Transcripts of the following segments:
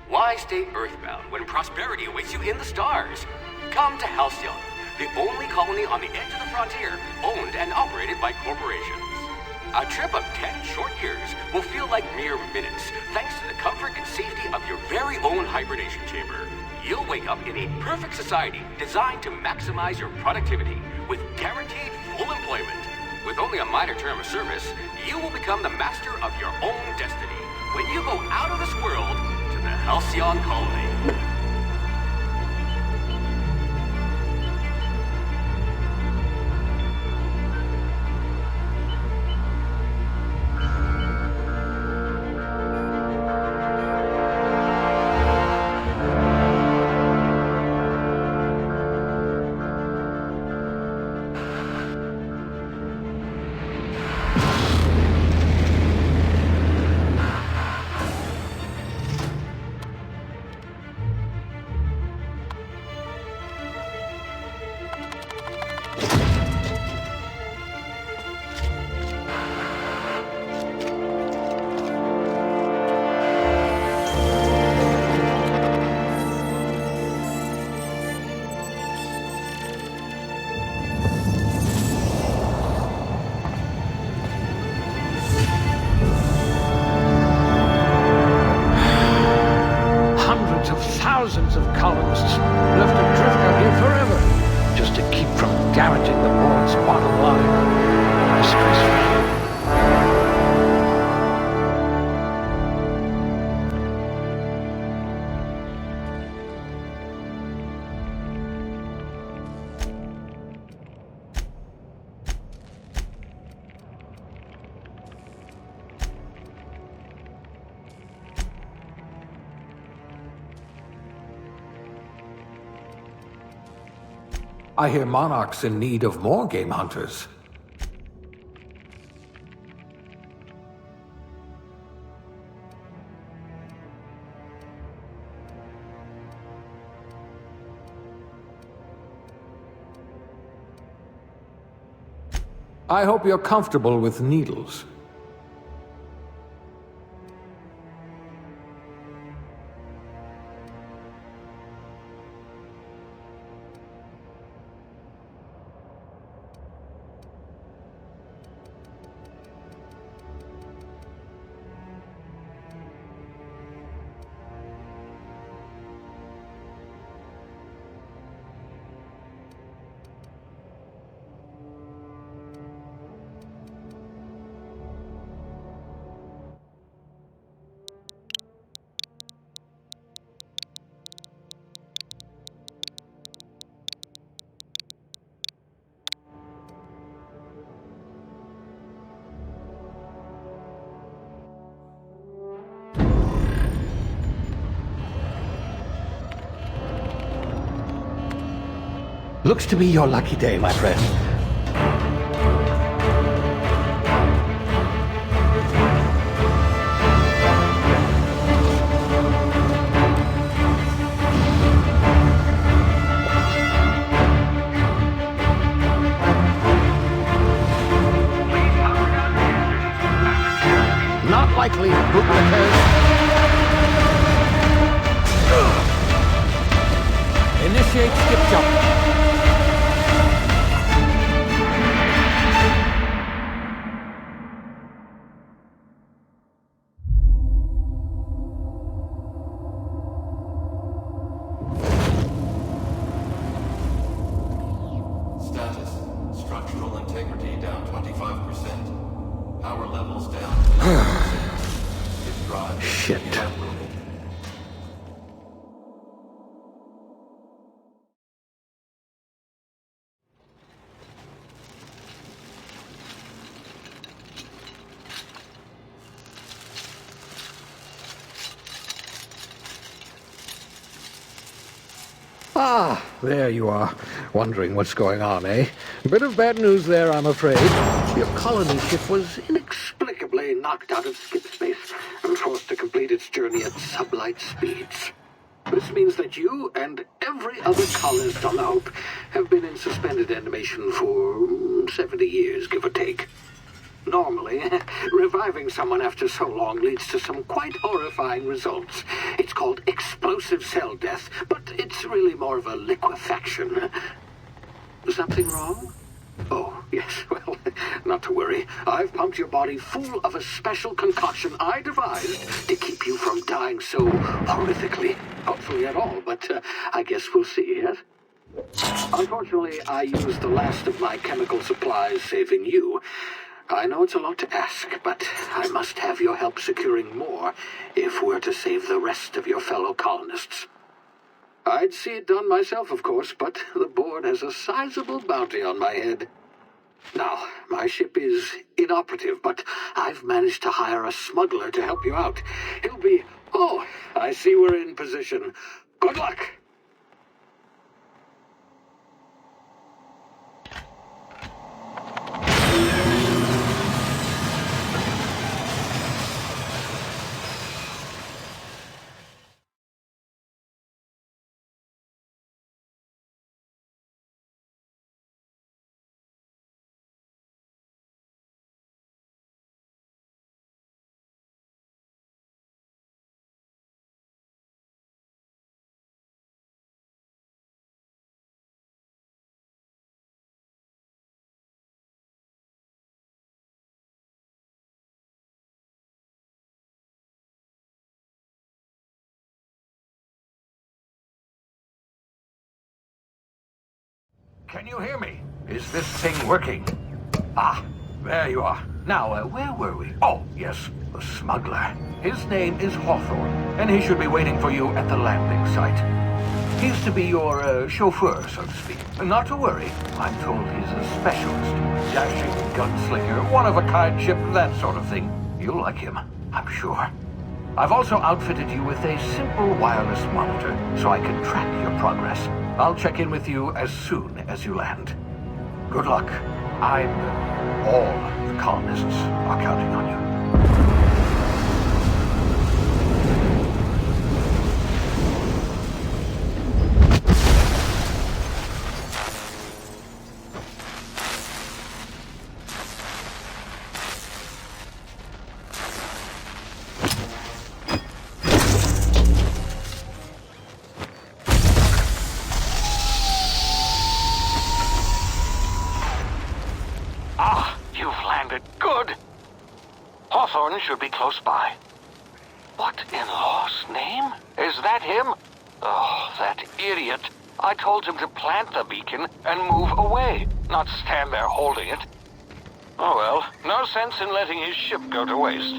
Why stay earthbound when prosperity awaits you in the stars? Come to Halcyon, the only colony on the edge of the frontier, owned and operated by corporations. A trip of 10 short years will feel like mere minutes, thanks to the comfort and safety of your very own hibernation chamber. You'll wake up in a perfect society designed to maximize your productivity with guaranteed full employment. With only a minor term of service, you will become the master of your own destiny when you go out of this world to the Halcyon colony. Thousands of colonists left to drift out here forever, just to keep from damaging the board's bottom line. Disgraceful. I hear Monarch's in need of more game hunters. I hope you're comfortable with needles. Looks to be your lucky day, my friend. Not likely, Initiate skip jump. Status. Structural integrity down 25%. Power levels down 10%. His drive is Shit. evaporated. Ah, there you are. Wondering what's going on, eh? Bit of bad news there, I'm afraid. Your colony ship was inexplicably knocked out of skip space and forced to complete its journey at sublight speeds. This means that you and every other colonist on the Hope have been in suspended animation for 70 years, give or take. Normally, reviving someone after so long leads to some quite horrifying results. It's called explosive cell death, but it's really more of a liquefaction. Something wrong? Oh, yes, well, not to worry. I've pumped your body full of a special concoction I devised to keep you from dying so horrifically. Hopefully at all, but I guess we'll see, yes? Unfortunately, I used the last of my chemical supplies saving you. I know it's a lot to ask, but I must have your help securing more if we're to save the rest of your fellow colonists. I'd see it done myself, of course, but the board has a sizable bounty on my head. Now, my ship is inoperative, but I've managed to hire a smuggler to help you out. He'll be... Oh, I see we're in position. Good luck! Can you hear me? Is this thing working? Ah, there you are. Now, where were we? Oh, yes, the smuggler. His name is Hawthorne, and he should be waiting for you at the landing site. He's to be your chauffeur, so to speak. Not to worry. I'm told he's a specialist. Dashing gunslinger, one-of-a-kind ship, that sort of thing. You'll like him, I'm sure. I've also outfitted you with a simple wireless monitor, so I can track your progress. I'll check in with you as soon as you land. Good luck. All the colonists are counting on you. Hawthorne should be close by. What in law's name? Is that him? Oh, that idiot. I told him to plant the beacon and move away, not stand there holding it. Oh well, no sense in letting his ship go to waste.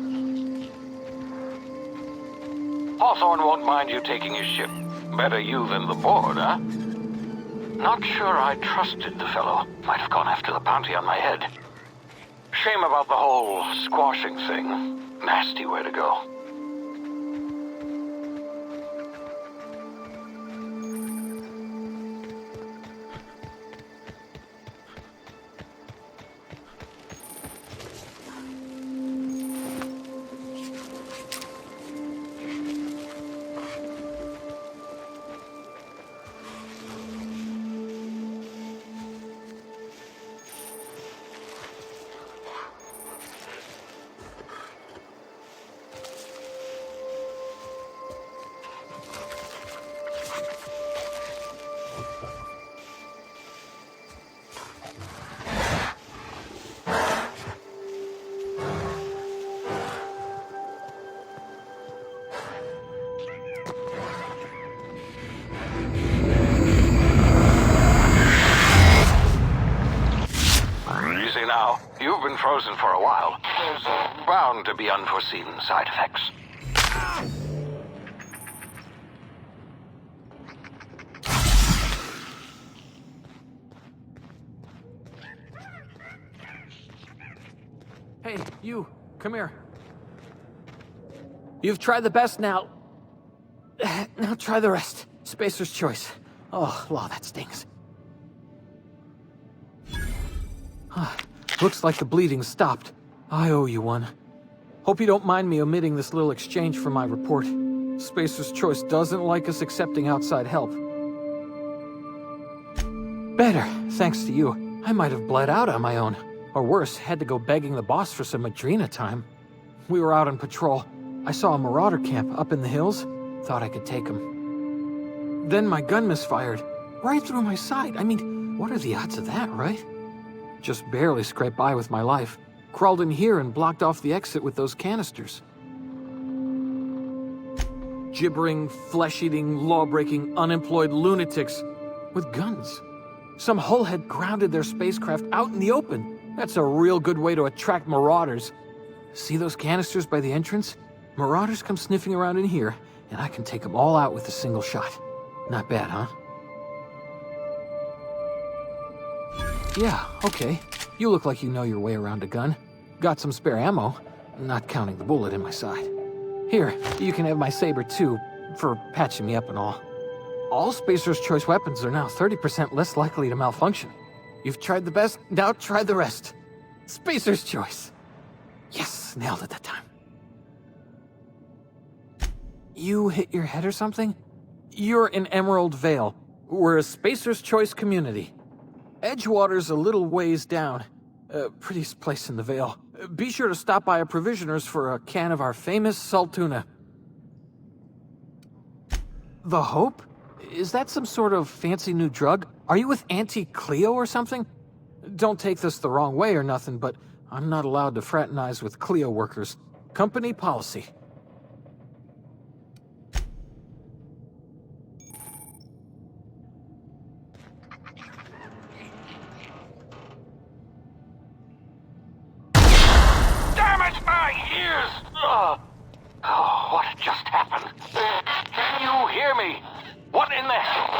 Hawthorne won't mind you taking his ship. Better you than the board, huh? Not sure I trusted the fellow. Might have gone after the bounty on my head. Shame about the whole squashing thing. Nasty way to go. Now, you've been frozen for a while. There's bound to be unforeseen side effects. Hey, you, come here. You've tried the best now. Now try the rest. Spacer's choice. Oh, law, that stings. Looks like the bleeding stopped. I owe you one. Hope you don't mind me omitting this little exchange from my report. Spacer's Choice doesn't like us accepting outside help. Better, thanks to you. I might have bled out on my own. Or worse, had to go begging the boss for some Madrina time. We were out on patrol. I saw a marauder camp up in the hills. Thought I could take him. Then my gun misfired. Right through my side. I mean, what are the odds of that, right? Just barely scraped by with my life. Crawled in here and blocked off the exit with those canisters. Gibbering, flesh-eating, law-breaking, unemployed lunatics with guns. Some hullhead grounded their spacecraft out in the open. That's a real good way to attract marauders. See those canisters by the entrance? Marauders come sniffing around in here, and I can take them all out with a single shot. Not bad, huh? Yeah, okay. You look like you know your way around a gun. Got some spare ammo, not counting the bullet in my side. Here, you can have my saber too, for patching me up and all. All Spacer's Choice weapons are now 30% less likely to malfunction. You've tried the best, now try the rest. Spacer's Choice. Yes, nailed it that time. You hit your head or something? You're in Emerald Vale. We're a Spacer's Choice community. Edgewater's a little ways down. Prettiest place in the Vale. Be sure to stop by a provisioner's for a can of our famous salt tuna. The Hope? Is that some sort of fancy new drug? Are you with Auntie Cleo or something? Don't take this the wrong way or nothing, but I'm not allowed to fraternize with Cleo workers. Company policy. Oh, what just happened? Can you hear me? What in the hell?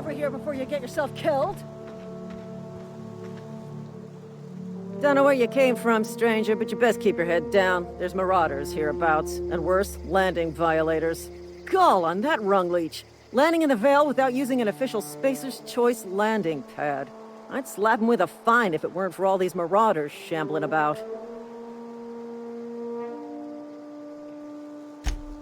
Over here before you get yourself killed. Don't know where you came from, stranger, but you best keep your head down. There's marauders hereabouts, and worse, landing violators. Gall on that rung leech. Landing in the Vale without using an official Spacer's Choice landing pad. I'd slap him with a fine if it weren't for all these marauders shambling about.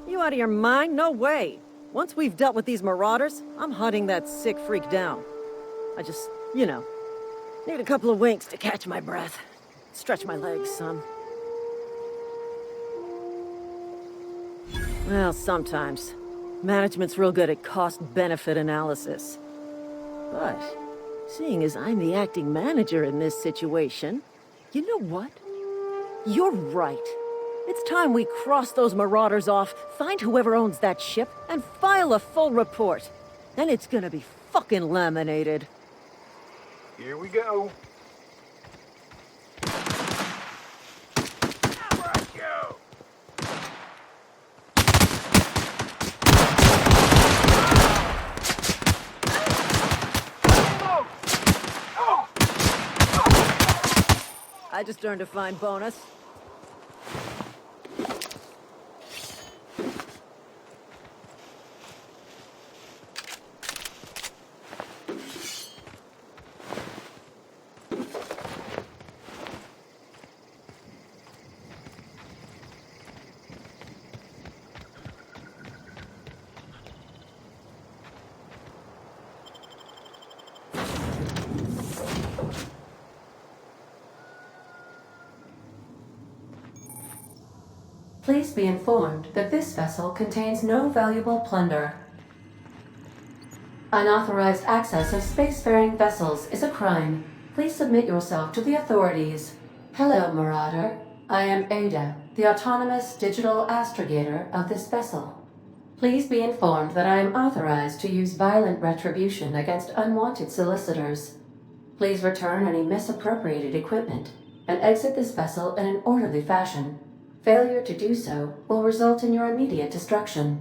You out of your mind? No way. Once we've dealt with these marauders, I'm hunting that sick freak down. I just, need a couple of winks to catch my breath. Stretch my legs, son. Well, sometimes. Management's real good at cost-benefit analysis. But, seeing as I'm the acting manager in this situation, you know what? You're right. It's time we cross those marauders off, find whoever owns that ship, and file a full report. Then it's gonna be fucking laminated. Here we go. I just earned a fine bonus. Please be informed that this vessel contains no valuable plunder. Unauthorized access of spacefaring vessels is a crime. Please submit yourself to the authorities. Hello, Marauder. I am Ada, the autonomous digital astrogator of this vessel. Please be informed that I am authorized to use violent retribution against unwanted solicitors. Please return any misappropriated equipment and exit this vessel in an orderly fashion. Failure to do so will result in your immediate destruction.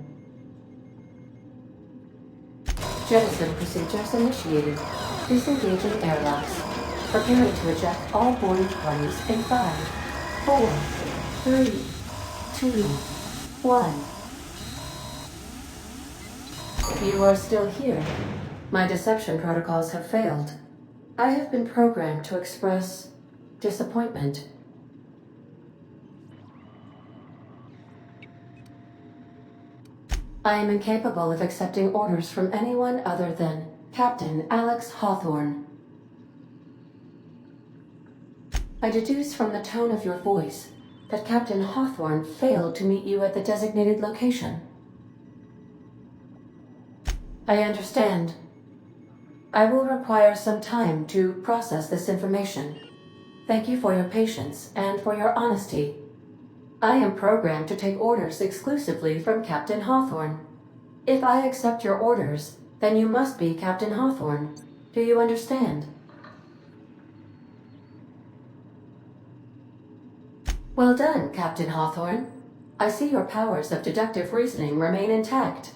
Jettison procedures initiated. Disengaging airlocks. Preparing to eject all boarding parties in 5, 4, 3, 2, 1. You are still here. My deception protocols have failed. I have been programmed to express disappointment. I am incapable of accepting orders from anyone other than Captain Alex Hawthorne. I deduce from the tone of your voice that Captain Hawthorne failed to meet you at the designated location. I understand. I will require some time to process this information. Thank you for your patience and for your honesty. I am programmed to take orders exclusively from Captain Hawthorne. If I accept your orders, then you must be Captain Hawthorne. Do you understand? Well done, Captain Hawthorne. I see your powers of deductive reasoning remain intact.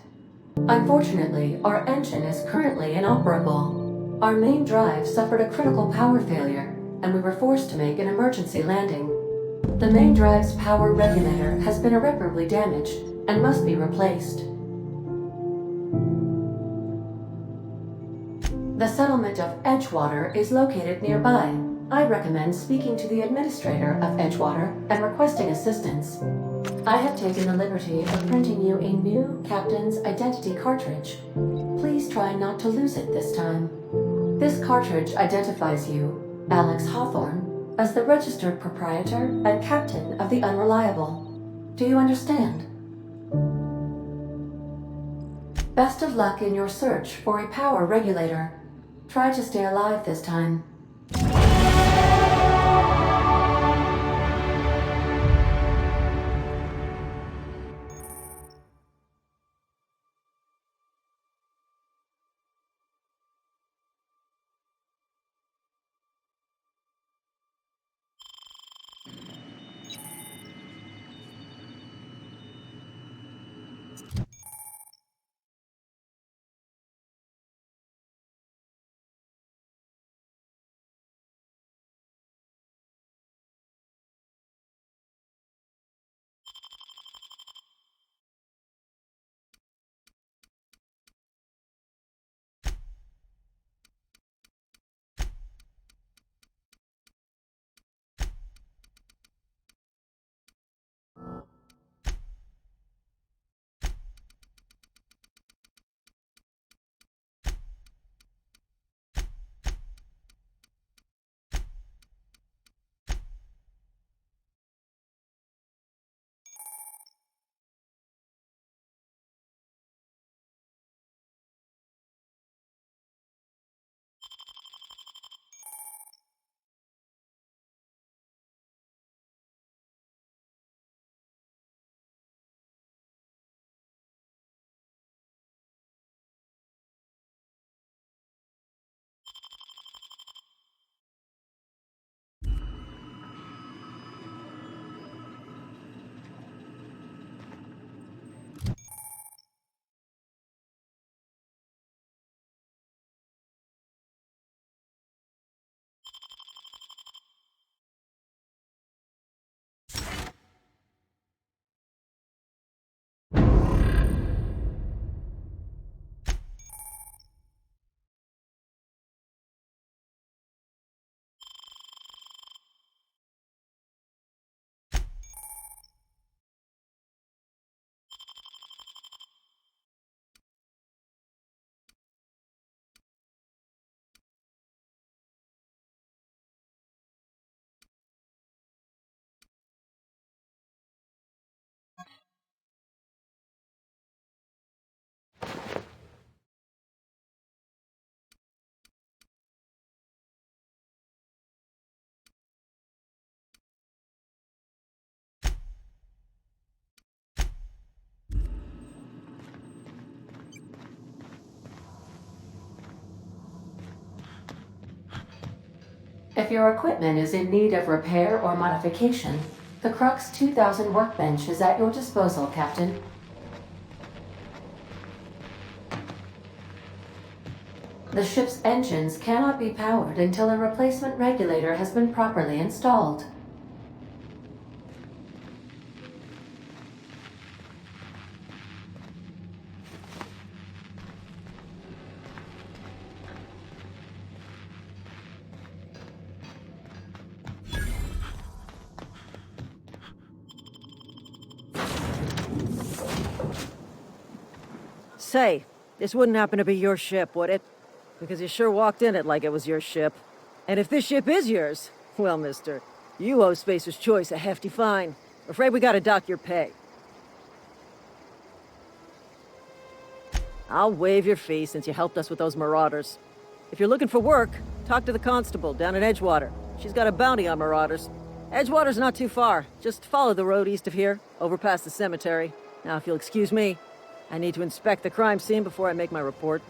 Unfortunately, our engine is currently inoperable. Our main drive suffered a critical power failure, and we were forced to make an emergency landing. The main drive's power regulator has been irreparably damaged and must be replaced. The settlement of Edgewater is located nearby. I recommend speaking to the administrator of Edgewater and requesting assistance. I have taken the liberty of printing you a new captain's identity cartridge. Please try not to lose it this time. This cartridge identifies you, Alex Hawthorne, as the registered proprietor and captain of the Unreliable. Do you understand? Best of luck in your search for a power regulator. Try to stay alive this time. If your equipment is in need of repair or modification, the Crux 2000 workbench is at your disposal, Captain. The ship's engines cannot be powered until a replacement regulator has been properly installed. Say, this wouldn't happen to be your ship, would it? Because you sure walked in it like it was your ship. And if this ship is yours, well, mister, you owe Spacer's Choice a hefty fine. Afraid we gotta dock your pay. I'll waive your fee since you helped us with those marauders. If you're looking for work, talk to the constable down in Edgewater. She's got a bounty on marauders. Edgewater's not too far. Just follow the road east of here, over past the cemetery. Now, if you'll excuse me, I need to inspect the crime scene before I make my report.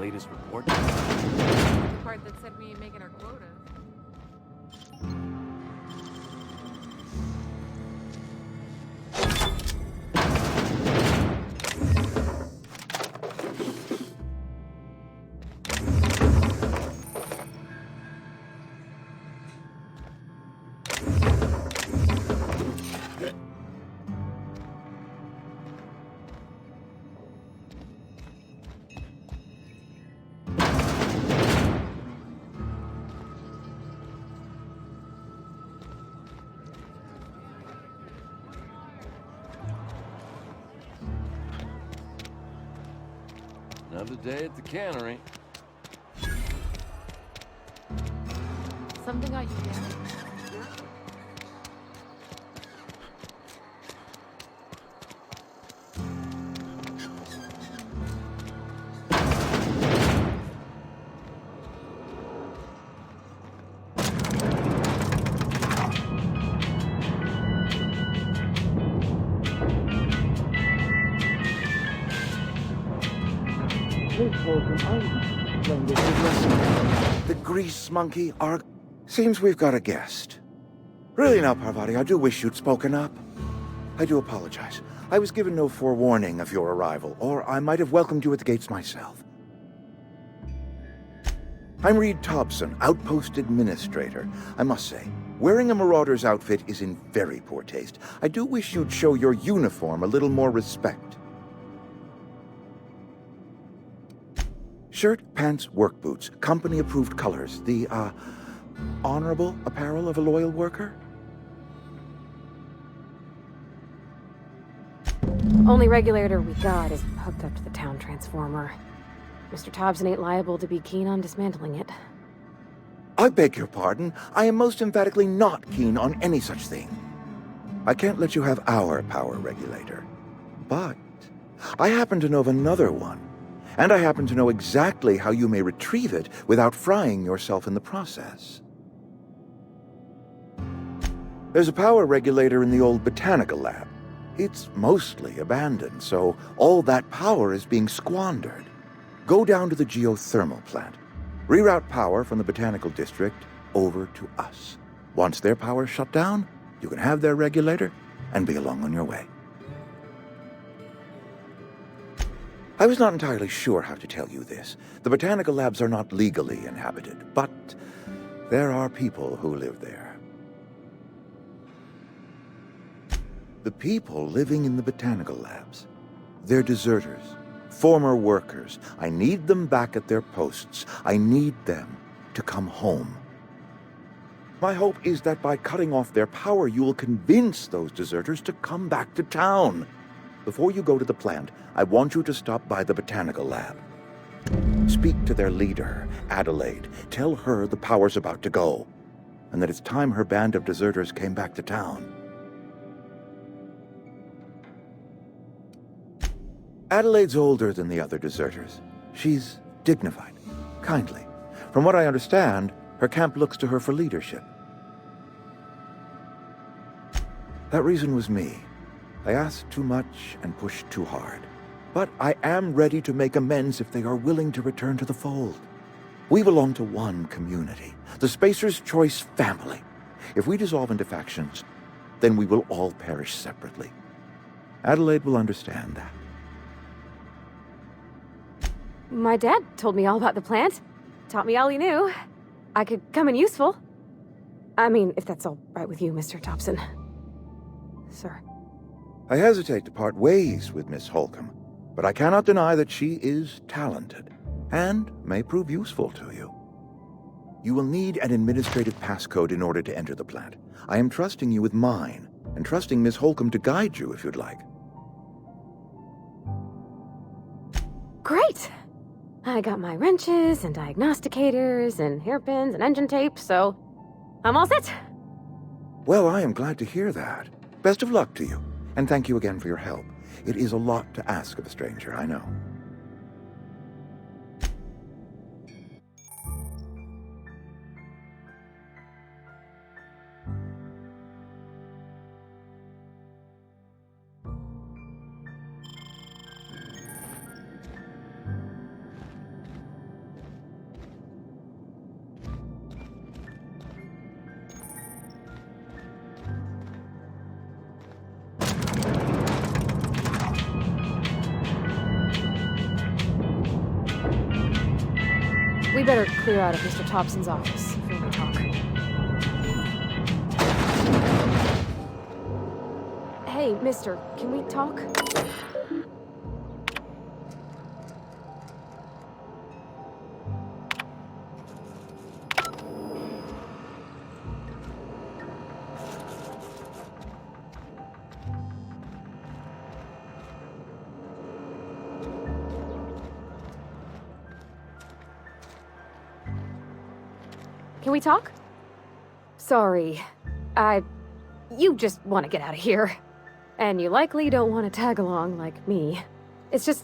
latest report? The part that said we ain't making our quota. Another day at the cannery. Something got you down? The grease monkey are... Seems we've got a guest. Really now, Parvati, I do wish you'd spoken up. I do apologize. I was given no forewarning of your arrival, or I might have welcomed you at the gates myself. I'm Reed Thompson, Outpost Administrator. I must say, wearing a Marauder's outfit is in very poor taste. I do wish you'd show your uniform a little more respect. Shirt, pants, work boots, company-approved colors. The, honorable apparel of a loyal worker? Only regulator we got is hooked up to the town transformer. Mr. Thompson ain't liable to be keen on dismantling it. I beg your pardon. I am most emphatically not keen on any such thing. I can't let you have our power regulator. But I happen to know of another one. And I happen to know exactly how you may retrieve it without frying yourself in the process. There's a power regulator in the old botanical lab. It's mostly abandoned, so all that power is being squandered. Go down to the geothermal plant. Reroute power from the botanical district over to us. Once their power's shut down, you can have their regulator and be along on your way. I was not entirely sure how to tell you this. The botanical labs are not legally inhabited, but there are people who live there. The people living in the botanical labs, they're deserters, former workers. I need them back at their posts. I need them to come home. My hope is that by cutting off their power, you will convince those deserters to come back to town. Before you go to the plant, I want you to stop by the botanical lab. Speak to their leader, Adelaide. Tell her the power's about to go, and that it's time her band of deserters came back to town. Adelaide's older than the other deserters. She's dignified, kindly. From what I understand, her camp looks to her for leadership. That reason was me. I asked too much and pushed too hard. But I am ready to make amends if they are willing to return to the fold. We belong to one community, the Spacer's Choice family. If we dissolve into factions, then we will all perish separately. Adelaide will understand that. My dad told me all about the plant. Taught me all he knew. I could come in useful. I mean, if that's all right with you, Mr. Thompson. Sir. I hesitate to part ways with Miss Holcomb, but I cannot deny that she is talented and may prove useful to you. You will need an administrative passcode in order to enter the plant. I am trusting you with mine, and trusting Miss Holcomb to guide you if you'd like. Great! I got my wrenches and diagnosticators and hairpins and engine tape, so I'm all set. Well, I am glad to hear that. Best of luck to you, and thank you again for your help. It is a lot to ask of a stranger, I know. better clear out of Mr. Thompson's office before we talk. Hey, mister, can we talk? Can we talk? Sorry. You just want to get out of here. And you likely don't want to tag along like me. It's just,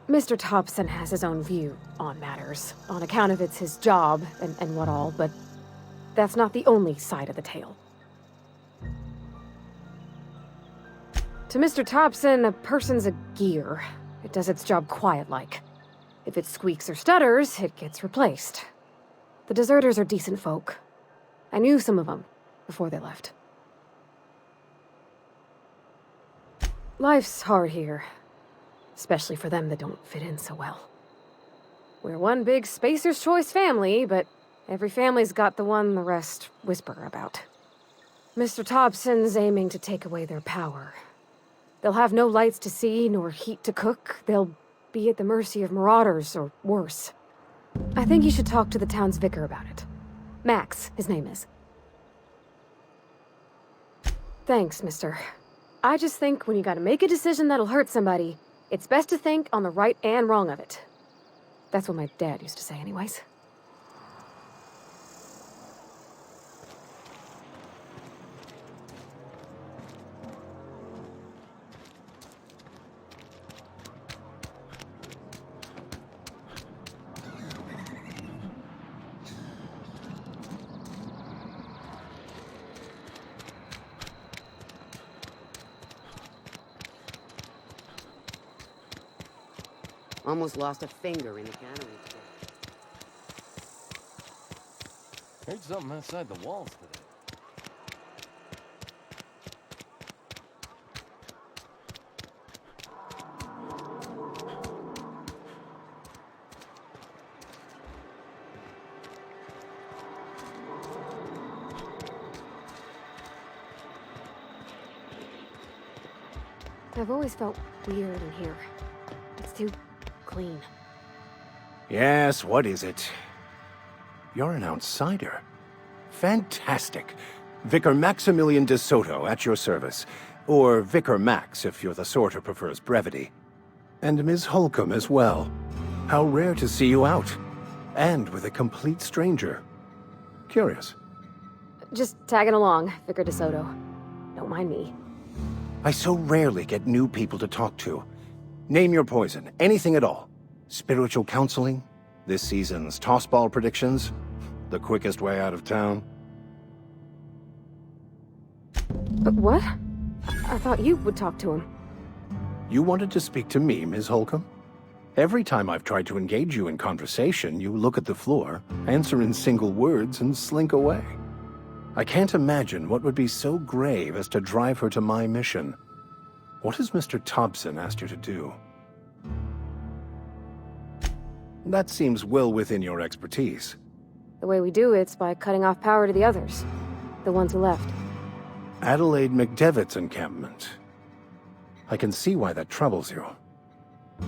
Mr. Thompson has his own view on matters, on account of it's his job and what all, but that's not the only side of the tale. To Mr. Thompson, a person's a gear. It does its job quiet-like. If it squeaks or stutters, it gets replaced. The deserters are decent folk. I knew some of them before they left. Life's hard here, especially for them that don't fit in so well. We're one big Spacer's Choice family, but every family's got the one the rest whisper about. Mr. Thompson's aiming to take away their power. They'll have no lights to see, nor heat to cook. They'll be at the mercy of marauders, or worse. I think you should talk to the town's vicar about it. Max, his name is. Thanks, mister. I just think when you gotta make a decision that'll hurt somebody, it's best to think on the right and wrong of it. That's what my dad used to say anyways. Almost lost a finger in the cannery. Heard something outside the walls today. I've always felt weird in here. It's too clean. Yes, what is it? You're an outsider. Fantastic. Vicar Maximilian de Soto at your service. Or Vicar Max, if you're the sort who prefers brevity. And Ms. Holcomb as well. How rare to see you out. And with a complete stranger. Curious. Just tagging along, Vicar de Soto. Don't mind me. I so rarely get new people to talk to. Name your poison, anything at all. Spiritual counseling, this season's tossball predictions, the quickest way out of town. But what? I thought you would talk to him. You wanted to speak to me, Ms. Holcomb? Every time I've tried to engage you in conversation, you look at the floor, answer in single words, and slink away. I can't imagine what would be so grave as to drive her to my mission. What has Mr. Thompson asked you to do? That seems well within your expertise. The way we do it's by cutting off power to the others. The ones who left. Adelaide McDevitt's encampment. I can see why that troubles you.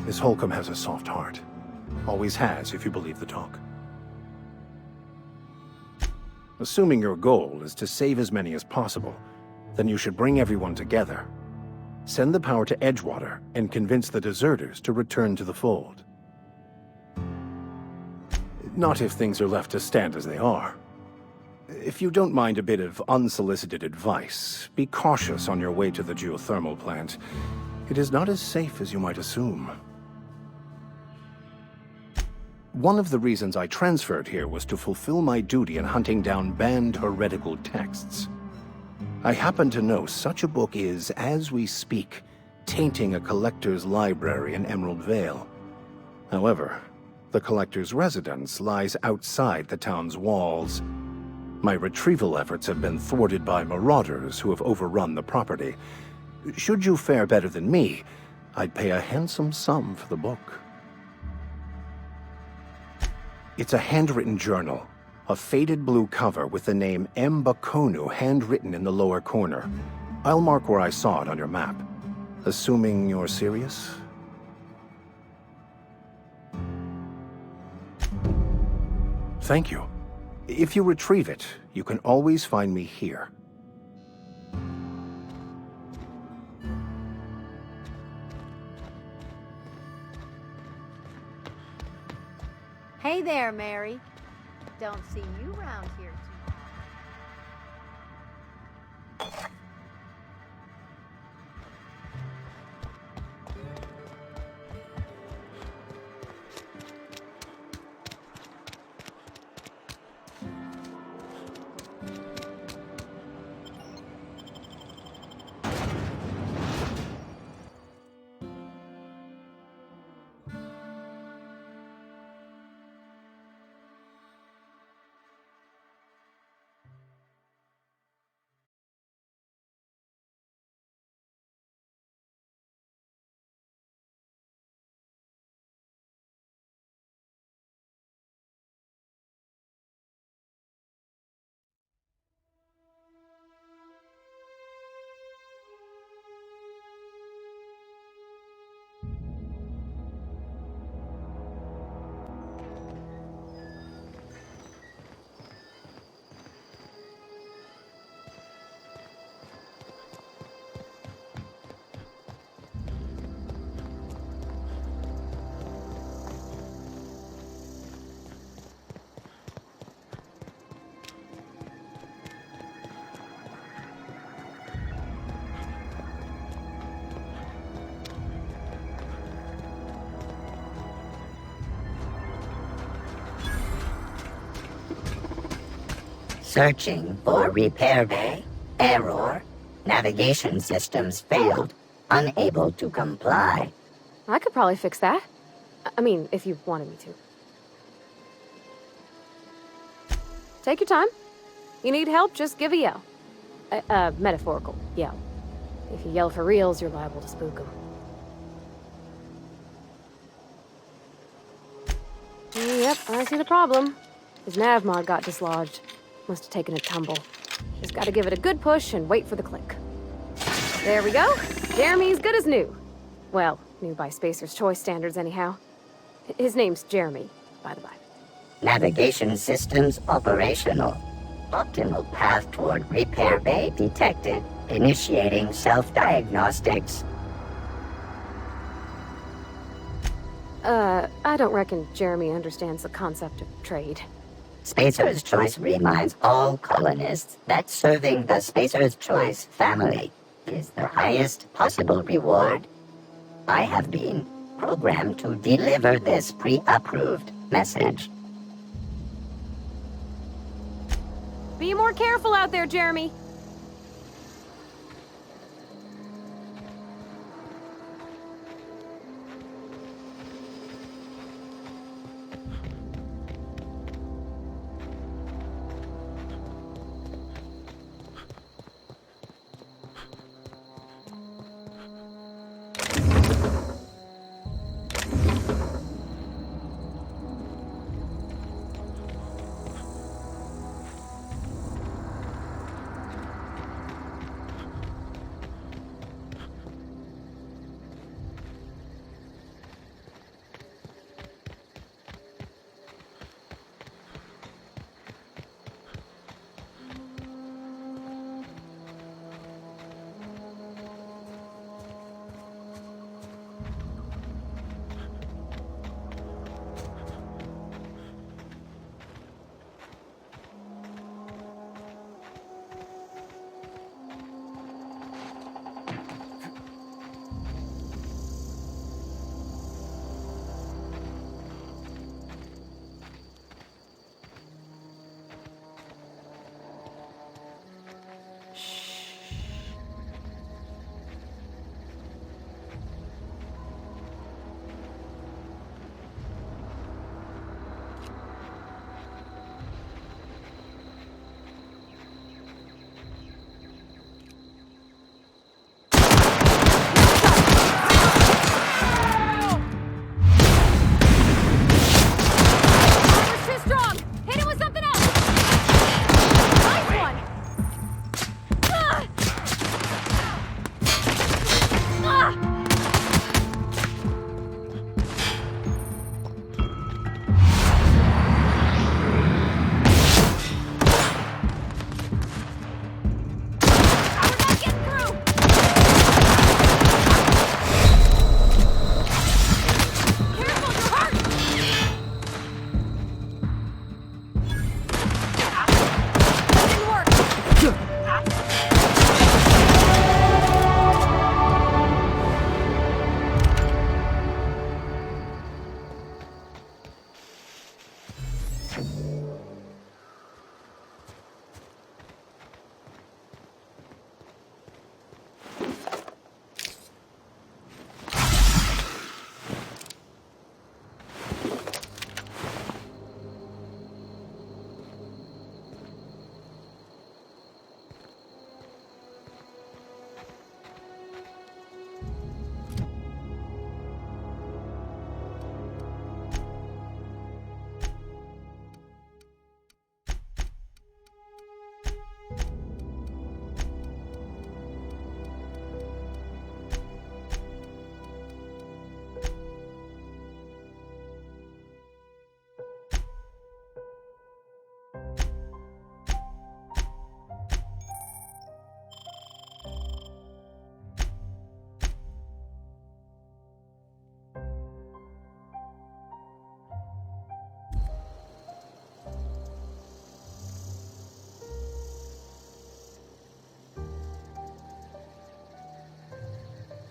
Miss Holcomb has a soft heart. Always has, if you believe the talk. Assuming your goal is to save as many as possible, then you should bring everyone together. Send the power to Edgewater and convince the deserters to return to the fold. Not if things are left to stand as they are. If you don't mind a bit of unsolicited advice, be cautious on your way to the geothermal plant. It is not as safe as you might assume. One of the reasons I transferred here was to fulfill my duty in hunting down banned heretical texts. I happen to know such a book is, as we speak, tainting a collector's library in Emerald Vale. However, the collector's residence lies outside the town's walls. My retrieval efforts have been thwarted by marauders who have overrun the property. Should you fare better than me, I'd pay a handsome sum for the book. It's a handwritten journal. A faded blue cover with the name M. Bakonu handwritten in the lower corner. I'll mark where I saw it on your map. Assuming you're serious? Thank you. If you retrieve it, you can always find me here. Hey there, Mary. Don't see you around here too often. Searching for repair bay. Error. Navigation systems failed. Unable to comply. I could probably fix that. I mean, if you wanted me to. Take your time. You need help, just give a yell. Metaphorical yell. If you yell for reals, you're liable to spook them. Yep, I see the problem. His nav mod got dislodged. Must have taken a tumble. Just gotta give it a good push and wait for the click. There we go. Jeremy's good as new. Well, new by Spacer's Choice standards anyhow. His name's Jeremy, by the by. Navigation systems operational. Optimal path toward repair bay detected. Initiating self-diagnostics. I don't reckon Jeremy understands the concept of trade. Spacer's Choice reminds all colonists that serving the Spacer's Choice family is the highest possible reward. I have been programmed to deliver this pre-approved message. Be more careful out there, Jeremy.